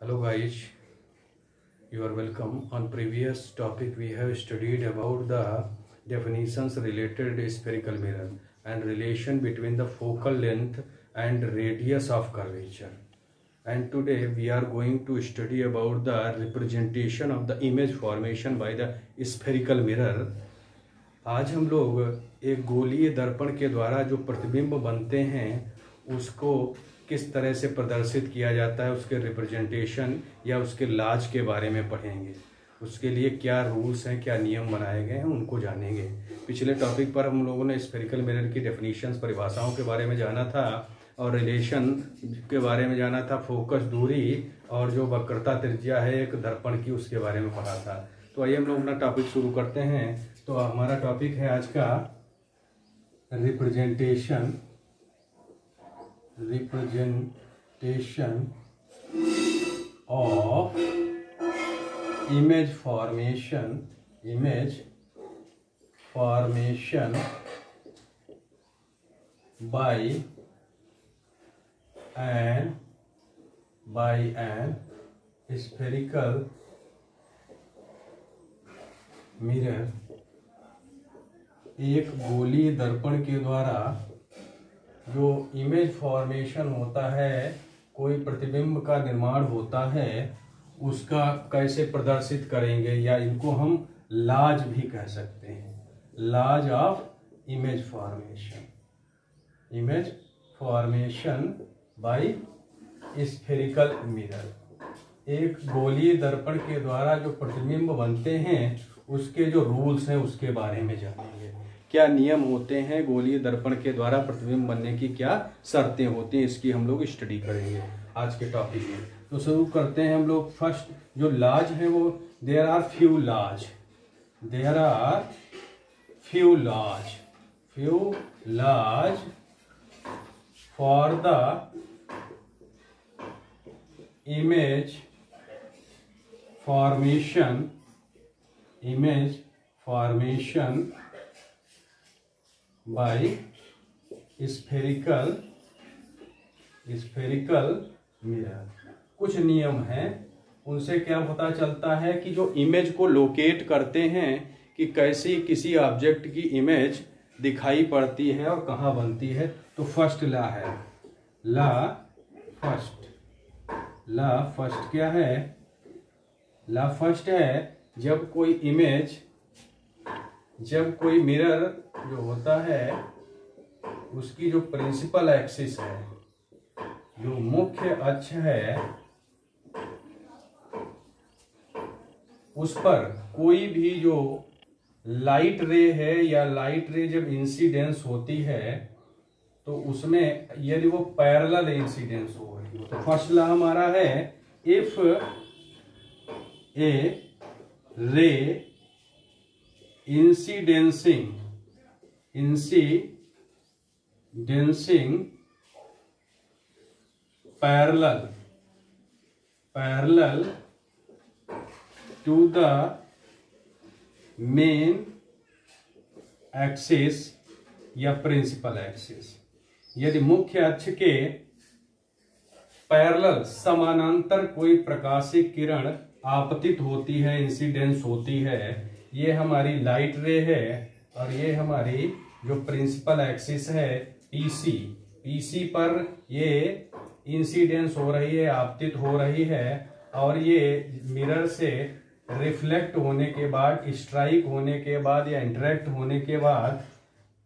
Hello guys, you are welcome. On previous topic we have studied about the definitions related to spherical mirror and relation between the focal length and radius of curvature. And today we are going to study about the representation of the image formation by the spherical mirror. आज हम लोग एक गोलीय दर्पण के द्वारा जो प्रतिबिंब बनते हैं उसको किस तरह से प्रदर्शित किया जाता है, उसके रिप्रेजेंटेशन या उसके लाज के बारे में पढ़ेंगे। उसके लिए क्या रूल्स हैं, क्या नियम बनाए गए हैं, उनको जानेंगे। पिछले टॉपिक पर हम लोगों ने स्फेरिकल मिरर की डेफिनेशंस, परिभाषाओं के बारे में जाना था और रिलेशन के बारे में जाना था, फोकस दूरी और जो वक्रता त्रिज्या है एक दर्पण की, उसके बारे में पढ़ा था। तो आइए हम लोग अपना टॉपिक शुरू करते हैं। तो हमारा टॉपिक है आज का representation of image formation by an spherical mirror. एक गोलीय दर्पण के द्वारा जो इमेज फॉर्मेशन होता है, कोई प्रतिबिंब का निर्माण होता है, उसका कैसे प्रदर्शित करेंगे, या इनको हम लाज भी कह सकते हैं, लाज of image formation bye spherical mirror. एक गोलीय दर्पण के द्वारा जो प्रतिबिंब बनते हैं उसके जो रूल्स हैं उसके बारे में जानेंगे। क्या नियम होते हैं गोलीय दर्पण के द्वारा प्रतिबिंब बनने की, क्या शर्तें होती हैं, इसकी हम लोग स्टडी करेंगे आज के टॉपिक में। तो शुरू करते हैं हम लोग। फर्स्ट जो लाज है वो देयर आर फ्यू लाज for the image formation bye spherical mirror. कुछ नियम हैं, उनसे क्या पता चलता है कि जो इमेज को लोकेट करते हैं कि कैसी किसी ऑब्जेक्ट की इमेज दिखाई पड़ती है और कहाँ बनती है। तो फर्स्ट ला है, ला फर्स्ट क्या है? ला फर्स्ट है जब कोई मिरर जो होता है उसकी जो प्रिंसिपल एक्सिस है, जो मुख्य अक्ष है, उस पर कोई भी जो लाइट रे है या लाइट रे जब इंसिडेंस होती है तो उसमें यदि वो पैरेलल इंसिडेंस हो रही हो। तो फर्स्ट ला हमारा है, if a ray incidencing parallel to the main axis या प्रिंसिपल एक्सिस, यदि मुख्य अक्ष के पैरेलल समानांतर कोई प्रकाशिक किरण आपतित होती है, इंसिडेंस होती है, ये हमारी लाइट रे है और ये हमारी जो प्रिंसिपल एक्सिस है पीसी पर ये इंसिडेंस हो रही है, आपतित हो रही है, और ये मिरर से रिफ्लेक्ट होने के बाद, स्ट्राइक होने के बाद या इंटरेक्ट होने के बाद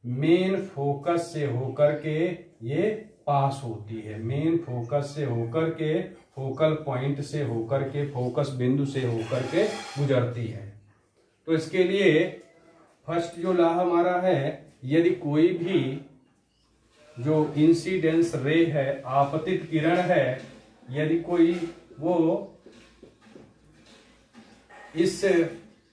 मेन फोकस से होकर के ये पास होती है, मेन फोकस से होकर के, फोकल पॉइंट से होकर के, फोकस बिंदु से होकर के गुजरती है। तो इसके लिए फर्स्ट जो ला हमारा है, यदि कोई भी जो इंसिडेंस रे है, आपतित किरण है, यदि कोई वो इस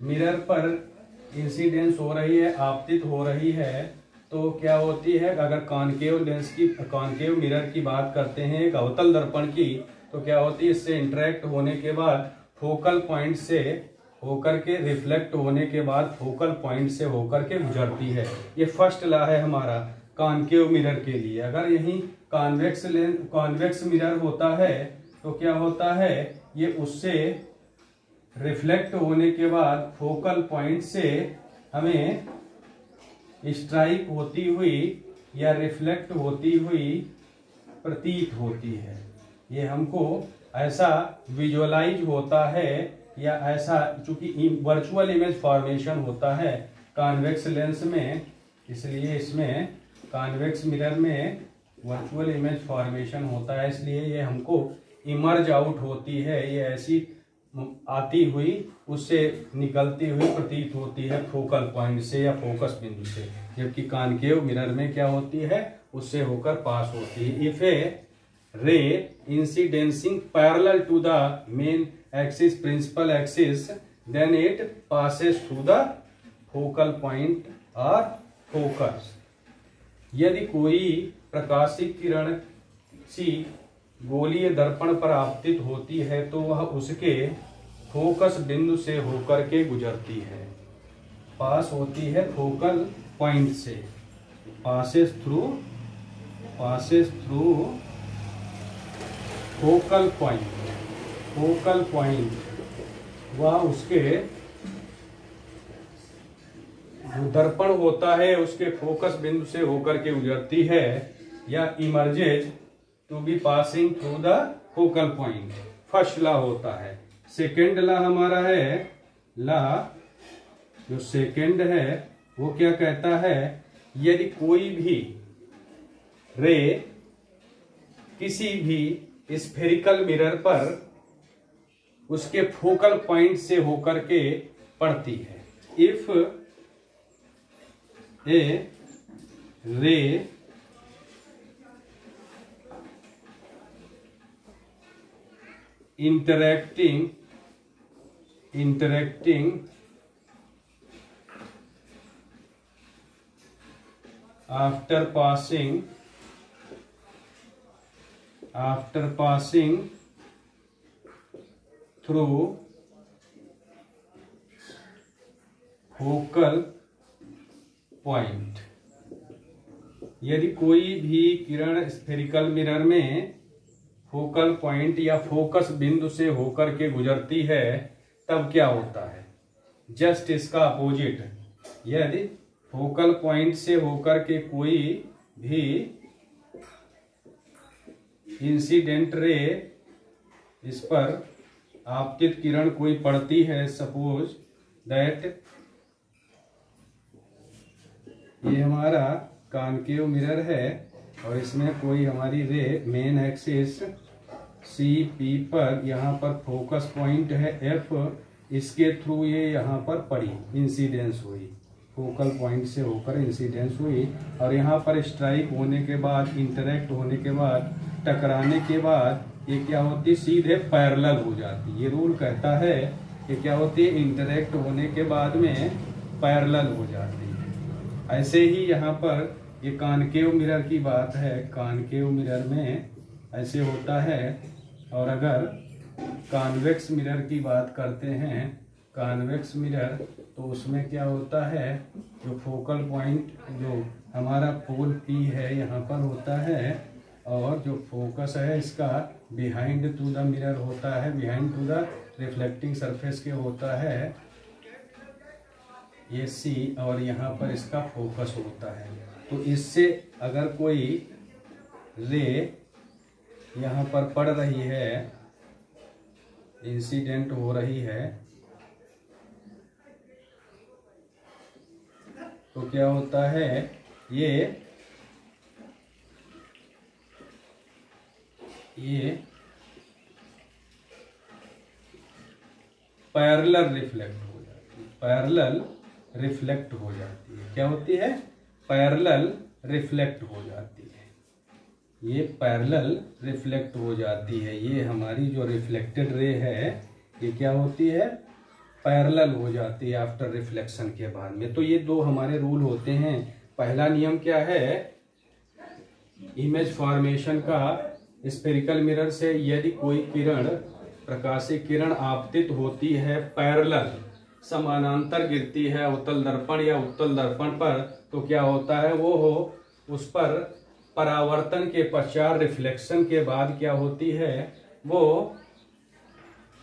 मिरर पर इंसिडेंस हो रही है, आपतित हो रही है, तो क्या होती है, अगर कॉनकेव मिरर की बात करते हैं, एक अवतल दर्पण की, तो क्या होती है, इससे इंटरेक्ट होने के बाद फोकल पॉइंट से होकर के, रिफ्लेक्ट होने के बाद फोकल पॉइंट से होकर के गुजरती है। ये फर्स्ट ला है हमारा कॉनकेव मिरर के लिए। अगर यही कॉन्वेक्स मिरर होता है तो क्या होता है, ये उससे रिफ्लेक्ट होने के बाद फोकल पॉइंट से हमें स्ट्राइक होती हुई या रिफ्लेक्ट होती हुई प्रतीत होती है। ये हमको ऐसा विजुअलाइज होता है, या ऐसा, चूंकि वर्चुअल इमेज फॉर्मेशन होता है कॉन्वेक्स लेंस में, इसलिए इसमें कॉन्वेक्स मिरर में वर्चुअल इमेज फॉर्मेशन होता है, इसलिए ये हमको इमर्ज आउट होती है, ये ऐसी आती हुई उससे निकलती हुई प्रतीत होती है फोकल पॉइंट से या फोकस बिंदु से, जबकि कॉनकेव मिरर में क्या होती है, उससे होकर पास होती है। If a ray incidencing parallel to the main axis, principal axis, then it passes through the focal point और फोकस। यदि कोई प्रकाशिक किरण सी गोलीय दर्पण पर आपतित होती है तो वह उसके फोकस बिंदु से होकर के गुजरती है, पास होती है फोकल पॉइंट से, पासेस थ्रू फोकल पॉइंट, वह उसके जो दर्पण होता है उसके फोकस बिंदु से होकर के गुजरती है, या emerges to be passing through the focal point. First law होता है। सेकेंड लॉ हमारा है, लॉ जो सेकेंड है वो क्या कहता है, यदि कोई भी रे किसी भी स्फेरिकल मिरर पर उसके फोकल पॉइंट से होकर के पड़ती है, इफ ए रे interacting after passing through focal point। यदि कोई भी किरण स्फेरिकल मिरर में फोकल पॉइंट या फोकस बिंदु से होकर के गुजरती है, तब क्या होता है, जस्ट इसका अपोजिट। यदि फोकल पॉइंट से होकर के कोई भी इंसिडेंट रे, इस पर आपतित किरण कोई पड़ती है, सपोज दैट ये हमारा कॉनकेव मिरर है और इसमें कोई हमारी रे मेन एक्सिस सी पी पर, यहाँ पर फोकस पॉइंट है एफ, इसके थ्रू ये यहाँ पर पड़ी, इंसिडेंस हुई, फोकल पॉइंट से होकर इंसिडेंस हुई, और यहाँ पर स्ट्राइक होने के बाद, इंटरेक्ट होने के बाद, टकराने के बाद ये क्या होती, सीधे पैरेलल हो जाती। ये रूल कहता है कि क्या होती है, इंटरेक्ट होने के बाद में पैरेलल हो जाती है। ऐसे ही यहाँ पर ये कॉनकेव मिरर की बात है, कॉनकेव मिरर में ऐसे होता है। और अगर कॉन्वेक्स मिरर की बात करते हैं, कॉन्वेक्स मिरर, तो उसमें क्या होता है, जो फोकल पॉइंट जो हमारा पोल पी है यहाँ पर होता है, और जो फोकस है इसका बिहाइंड टू द मिरर होता है, behind to the reflecting surface के होता है ये सी, और यहाँ पर इसका फोकस होता है। तो इससे अगर कोई रे यहाँ पर पड़ रही है, इंसिडेंट हो रही है, तो क्या होता है, ये पैरेलल रिफ्लेक्ट हो जाती है, पैरेलल रिफ्लेक्ट हो जाती है। क्या होती है, पैरेलल रिफ्लेक्ट हो जाती है, ये पैरेलल रिफ्लेक्ट हो जाती है। ये हमारी जो रिफ्लेक्टेड रे है ये क्या होती है, पैरेलल हो जाती है आफ्टर रिफ्लेक्शन के बाद में। तो ये दो हमारे रूल होते हैं। पहला नियम क्या है, इमेज फॉर्मेशन का स्फेरिकल मिरर से यदि कोई किरण, प्रकाशिक किरण आपतित होती है, पैरेलल समानांतर गिरती है उत्तल दर्पण या उत्तल दर्पण पर, तो क्या होता है, वो उस पर परावर्तन के पश्चात, रिफ्लेक्शन के बाद क्या होती है, वो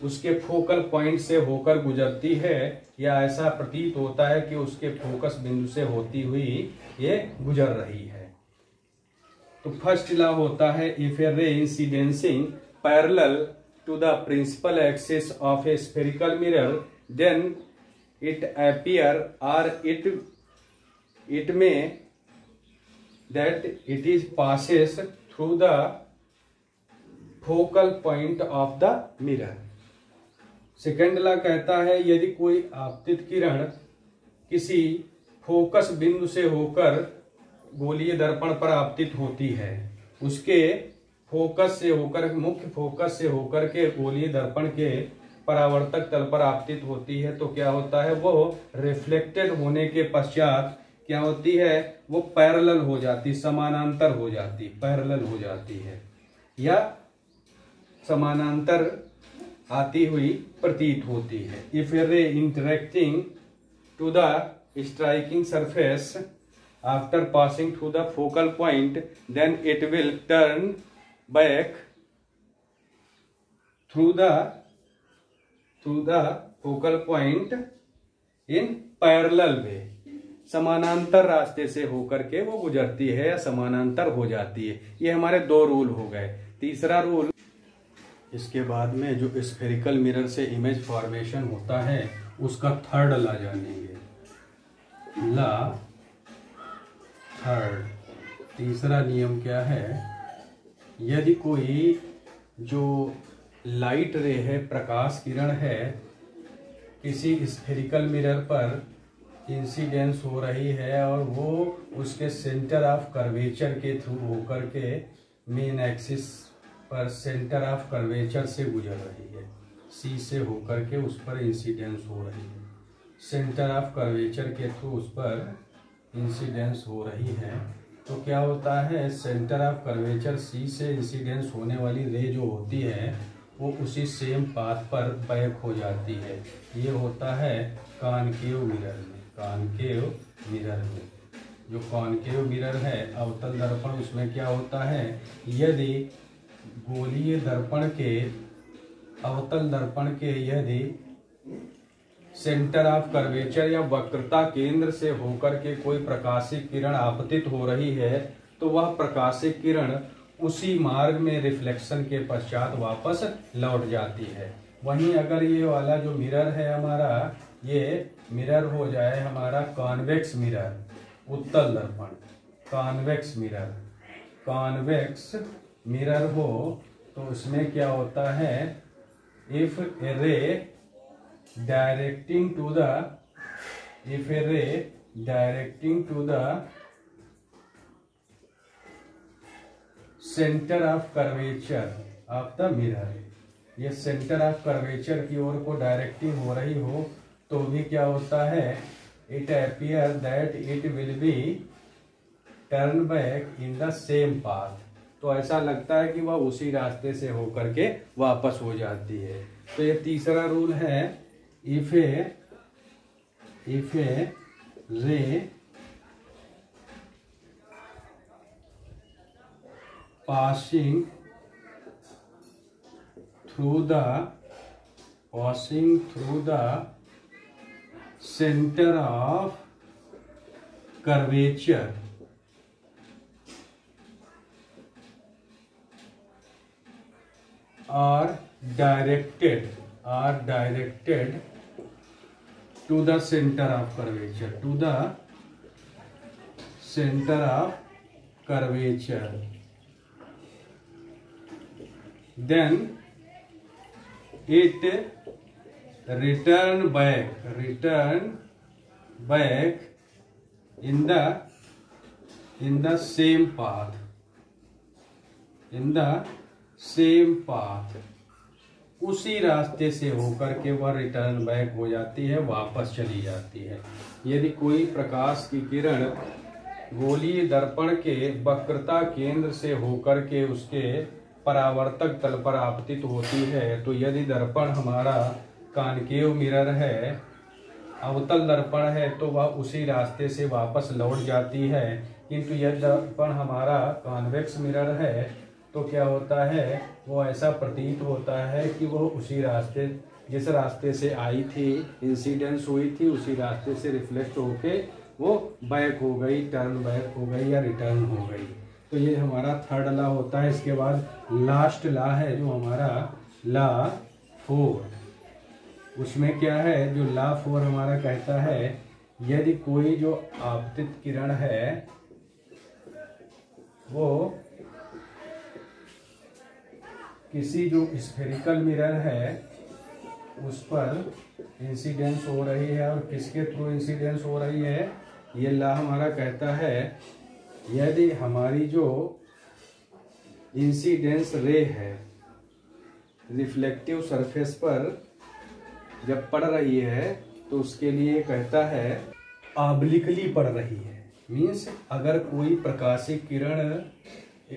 उसके फोकल पॉइंट से होकर गुजरती है, या ऐसा प्रतीत होता है कि उसके फोकस बिंदु से होती हुई ये गुजर रही है। तो फर्स्ट लॉ होता है, if a ray incidencing parallel to the principal axis of a spherical mirror then it appear और इट में that it is passes through the focal point of the mirror. Second law कहता है, यदि कोई आपतित किरण किसी फोकस बिंदु से होकर गोलीय दर्पण पर आपतित होती है, उसके फोकस से होकर, मुख्य फोकस से होकर के गोलीय दर्पण के परावर्तक तल पर आपतित होती है, तो क्या होता है, वो रिफ्लेक्टेड होने के पश्चात क्या होती है, वो पैरेलल हो जाती, समानांतर हो जाती, पैरेलल हो जाती है या समानांतर आती हुई प्रतीत होती है। If a ray interacting to the striking surface after passing through the focal point then it will turn back through the focal point in parallel way. समानांतर रास्ते से होकर के वो गुजरती है या समानांतर हो जाती है। ये हमारे दो रूल हो गए। तीसरा रूल, इसके बाद में जो स्फेरिकल मिरर से इमेज फॉर्मेशन होता है उसका थर्ड लॉ जानेंगे। लॉ थर्ड, तीसरा नियम क्या है, यदि कोई जो लाइट रे है, प्रकाश किरण है, किसी स्फेरिकल मिरर पर इंसिडेंस हो रही है और वो उसके सेंटर ऑफ कर्वेचर के थ्रू होकर के मेन एक्सिस पर सेंटर ऑफ कर्वेचर से गुजर रही है, सी से होकर के उस पर इंसिडेंस हो रही है, सेंटर ऑफ कर्वेचर के थ्रू उस पर इंसिडेंस हो रही है, तो क्या होता है, सेंटर ऑफ कर्वेचर सी से इंसिडेंस होने वाली रे जो होती है वो उसी सेम पाथ पर बैक हो जाती है। ये होता है कॉनकेव मिरर में। कॉनकेव मिरर में, जो कॉनकेव मिरर है अवतल दर्पण, उसमें क्या होता है, यदि गोलीय दर्पण के, अवतल दर्पण के यदि सेंटर ऑफ कर्वेचर या वक्रता केंद्र से होकर के कोई प्रकाशिक किरण आपतित हो रही है, तो वह प्रकाशिक किरण उसी मार्ग में रिफ्लेक्शन के पश्चात वापस लौट जाती है। वहीं अगर ये वाला जो मिरर है हमारा, ये मिरर हो जाए हमारा कॉन्वेक्स मिरर, उत्तल दर्पण, कॉन्वेक्स मिरर, कॉन्वेक्स मिरर हो, तो उसमें क्या होता है, if a ray directing to the centre of curvature of the mirror, ये सेंटर ऑफ कर्वेचर की ओर को डायरेक्टिंग हो रही हो, तो भी क्या होता है, it appear that it will be turn back in the same path. तो ऐसा लगता है कि वह उसी रास्ते से होकर के वापस हो जाती है। तो ये तीसरा रूल है, इफ ए रे passing through the center of curvature are directed to the center of curvature, then it return back in the same path, उसी रास्ते से होकर के वह रिटर्न बैक हो जाती है, वापस चली जाती है। यदि कोई प्रकाश की किरण गोलीय दर्पण के वक्रता केंद्र से होकर के उसके परावर्तक तल पर आपतित होती है, तो यदि दर्पण हमारा कॉनकेव मिरर है, अवतल दर्पण है, तो वह उसी रास्ते से वापस लौट जाती है। किंतु यदि दर्पण हमारा कॉन्वेक्स मिरर है, तो क्या होता है, वो ऐसा प्रतीत होता है कि वो उसी रास्ते, जिस रास्ते से आई थी, इंसिडेंस हुई थी, उसी रास्ते से रिफ्लेक्ट होके वो बैक हो गई, टर्न बैक हो गई या रिटर्न हो गई। तो ये हमारा थर्ड लॉ होता है। इसके बाद लास्ट लॉ है जो हमारा लॉ 4। उसमें क्या है, जो लॉ 4 हमारा कहता है, यदि कोई जो आपतित किरण है वो किसी जो स्फेरिकल मिरर है उस पर इंसिडेंस हो रही है, और किसके थ्रू इंसिडेंस हो रही है, ये लॉ हमारा कहता है, यदि हमारी जो इंसिडेंस रे है रिफ्लेक्टिव सरफेस पर जब पड़ रही है तो उसके लिए कहता है ऑब्लिकली पड़ रही है। मीन्स अगर कोई प्रकाशिक किरण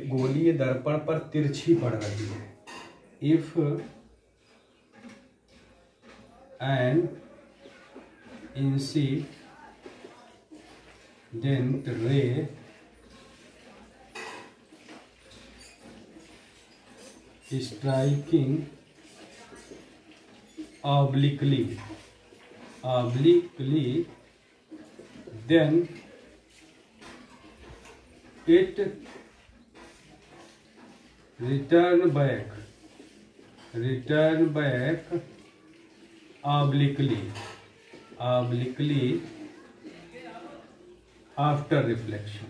गोलीय दर्पण पर तिरछी पड़ रही है, if an incident ray striking obliquely, then it return back obliquely after reflection।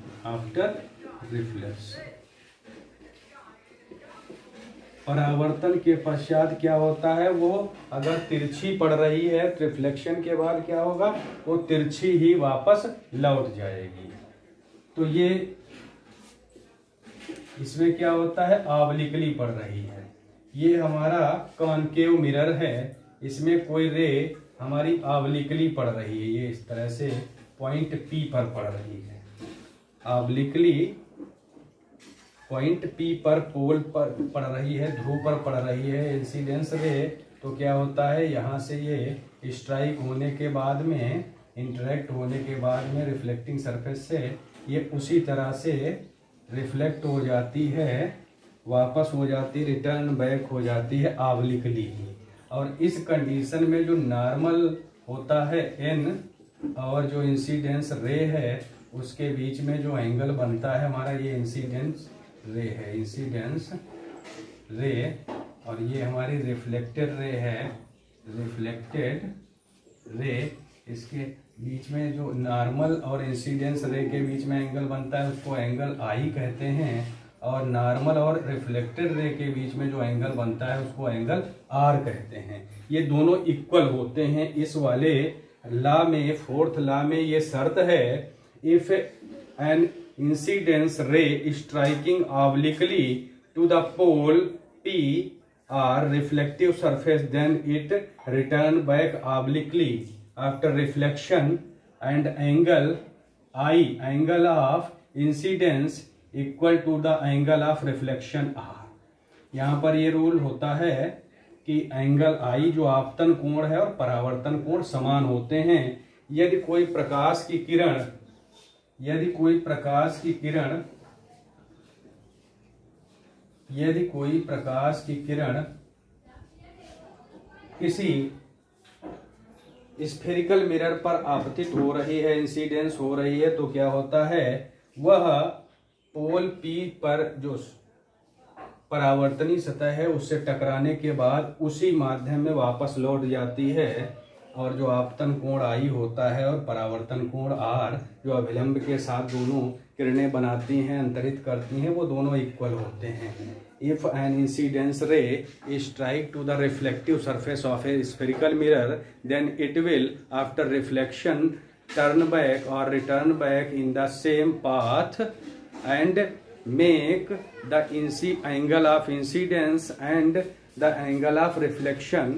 परावर्तन के पश्चात क्या होता है, वो अगर तिरछी पड़ रही है, रिफ्लेक्शन के बाद क्या होगा, वो तिरछी ही वापस लौट जाएगी। तो ये इसमें क्या होता है, ऑब्लिकली पड़ रही है। ये हमारा कॉनकेव मिरर है, इसमें कोई रे हमारी ऑब्लिकली पड़ रही है, ये इस तरह से पॉइंट P पर पड़ रही है, ऑब्लिकली पॉइंट P पर पोल पर पड़ रही है, ध्रुव पर पड़ रही है इंसिडेंस रे। तो क्या होता है, यहाँ से ये स्ट्राइक होने के बाद में, इंटरेक्ट होने के बाद में रिफ्लेक्टिंग सरफेस से ये उसी तरह से रिफ्लेक्ट हो जाती है, वापस हो जाती, रिटर्न बैक हो जाती है ऑब्लिकली ही। और इस कंडीशन में जो नॉर्मल होता है n और जो इंसिडेंस रे है उसके बीच में जो एंगल बनता है हमारा, ये इंसिडेंस रे है, इंसिडेंस रे, और ये हमारी रिफ्लेक्टेड रे है, रिफ्लेक्टेड रे। इसके बीच में जो नॉर्मल और इंसिडेंस रे के बीच में एंगल बनता है उसको एंगल आई कहते हैं, और नॉर्मल और रिफ्लेक्टेड रे के बीच में जो एंगल बनता है उसको एंगल आर कहते हैं। ये दोनों इक्वल होते हैं। इस वाले लॉ में, फोर्थ लॉ में ये शर्त है, if an incidence ray striking obliquely to the pole P or reflective surface, then it return back obliquely after reflection, and angle I, angle of incidence equal to the angle of reflection R। यहाँ पर ये rule होता है कि angle I जो आपतन कोण है और परावर्तन कोण समान होते हैं। यदि कोई प्रकाश की किरण किसी स्फेरिकल मिरर पर आपतित हो रही है, इंसिडेंस हो रही है, तो क्या होता है, वह पोल P पर जो परावर्तनी सतह है उससे टकराने के बाद उसी माध्यम में वापस लौट जाती है, और जो आपतन कोण I होता है और परावर्तन कोण R जो अभिलंब के साथ दोनों किरणें बनाती हैं, अंतरित करती हैं, वो दोनों इक्वल होते हैं। If an incidence ray strike to the reflective surface of a spherical mirror, then it will after reflection turn back और return back in the same path and make the angle of incidence and the angle of reflection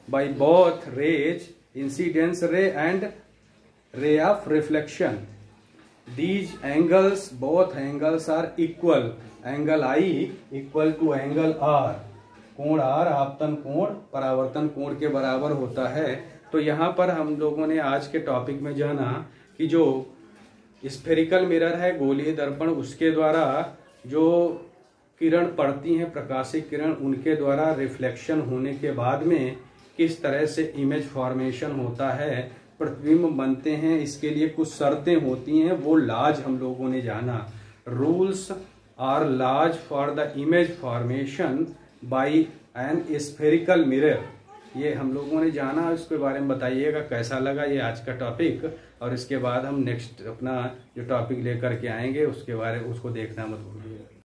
by both rays, incidence ray and ray of reflection. These angles, both angles are equal. Angle I equal to angle R. कोण R आपतन कोण परावर्तन कोण के बराबर होता है। तो यहाँ पर हम लोगों ने आज के टॉपिक में जाना कि जो स्फेरिकल मिरर है, गोलीय दर्पण, उसके द्वारा जो किरण पड़ती हैं, प्रकाशिक किरण, उनके द्वारा रिफ्लेक्शन होने के बाद में किस तरह से इमेज फॉर्मेशन होता है, प्रतिबिंब बनते हैं, इसके लिए कुछ शर्तें होती हैं, वो लॉज हम लोगों ने जाना। Rules or laws for the image formation by an spherical mirror, ये हम लोगों ने जाना। इसके बारे में बताइएगा कैसा लगा ये आज का टॉपिक, और इसके बाद हम नेक्स्ट अपना जो टॉपिक लेकर के आएंगे उसके बारे उसको देखना मत भूलिएगा।